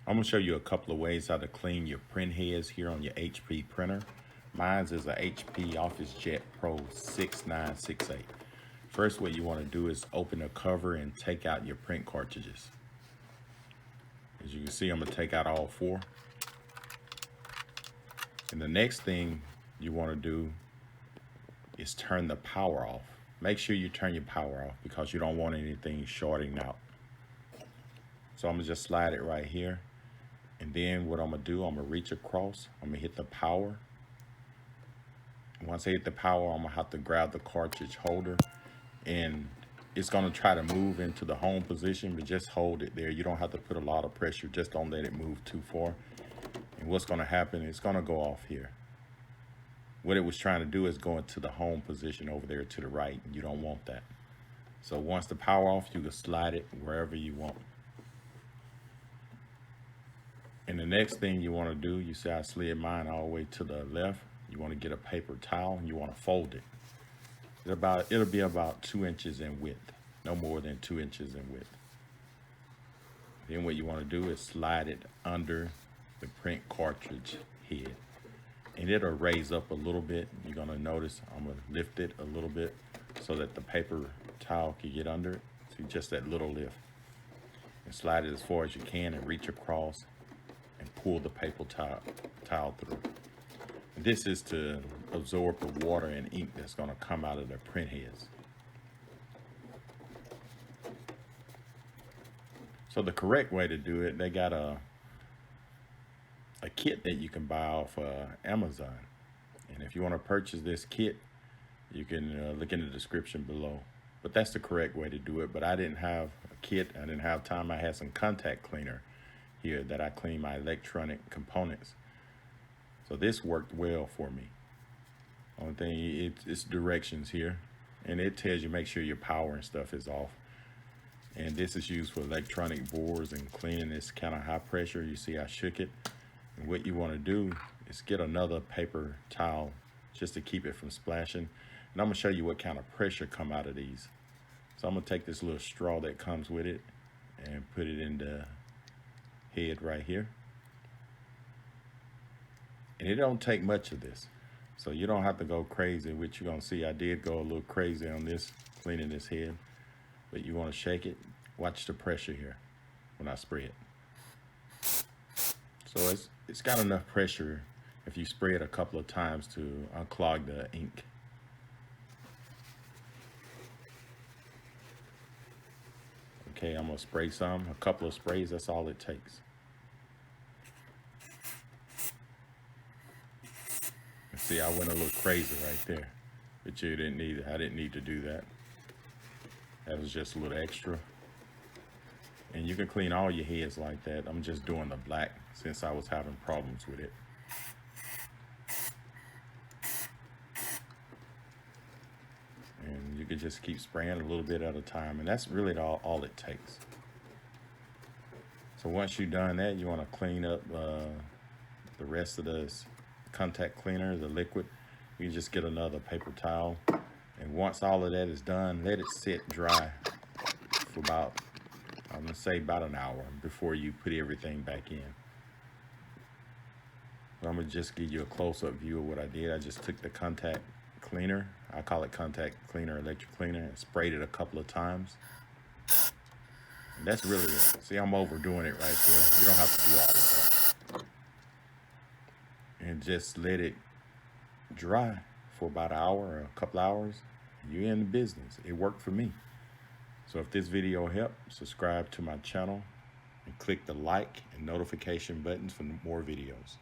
I'm gonna show you a couple of ways how to clean your print heads here on your HP printer. Mine is a HP Officejet Pro 6968. First, what you wanna do is open the cover and take out your print cartridges. As you can see, I'm gonna take out all 4. And the next thing you wanna do is turn the power off. Make sure you turn your power off because you don't want anything shorting out. So I'm gonna just slide it right here. And then what I'm gonna do, I'm gonna reach across, I'm gonna hit the power. And once I hit the power, I'm gonna have to grab the cartridge holder, and it's gonna try to move into the home position, but just hold it there. You don't have to put a lot of pressure, just don't let it move too far. And what's gonna happen, it's gonna go off here. What it was trying to do is go into the home position over there to the right, and you don't want that. So once the power off, you can slide it wherever you want. And the next thing you want to do, you see I slid mine all the way to the left. You want to get a paper towel and you want to fold it. It'll be about 2 inches in width, no more than 2 inches in width. Then what you want to do is slide it under the print cartridge head. And it'll raise up a little bit. You're going to notice I'm going to lift it a little bit so that the paper towel can get under it. See, just that little lift. And slide it as far as you can and reach across and pull the paper towel through. This is to absorb the water and ink that's going to come out of the print heads. So the correct way to do it, they got a kit that you can buy off Amazon. And if you want to purchase this kit, you can look in the description below. But that's the correct way to do it. But I didn't have a kit, I didn't have time. I had some contact cleaner here that I clean my electronic components. So this worked well for me. Only thing, it's directions here, and it tells you make sure your power and stuff is off. And this is used for electronic boards and cleaning. This kind of high pressure. You see I shook it. And what you want to do is get another paper towel just to keep it from splashing. And I'm gonna show you what kind of pressure come out of these. So I'm gonna take this little straw that comes with it and put it in the head right here. And it don't take much of this, so you don't have to go crazy, which you're gonna see I did go a little crazy on this, cleaning this head. But you want to shake it. Watch the pressure here when I spray it. So it's got enough pressure if you spray it a couple of times to unclog the ink. Okay, I'm gonna spray some, a couple of sprays, that's all it takes. See, I went a little crazy right there, but I didn't need to do that. That was just a little extra. And you can clean all your heads like that. I'm just doing the black since I was having problems with it. And you can just keep spraying a little bit at a time, and that's really all it takes. So once you've done that, you want to clean up the rest of this contact cleaner, the liquid. You just get another paper towel, and once all of that is done, let it sit dry for about, I'm gonna say about an hour before you put everything back in. So I'm gonna just give you a close-up view of what I did. I just took the contact cleaner, I call it contact cleaner, electric cleaner, and sprayed it a couple of times. And that's really it. See, I'm overdoing it right there. You don't have to do all of that. And just let it dry for about an hour or a couple hours. You're in the business. It worked for me. So if this video helped, subscribe to my channel and click the like and notification buttons for more videos.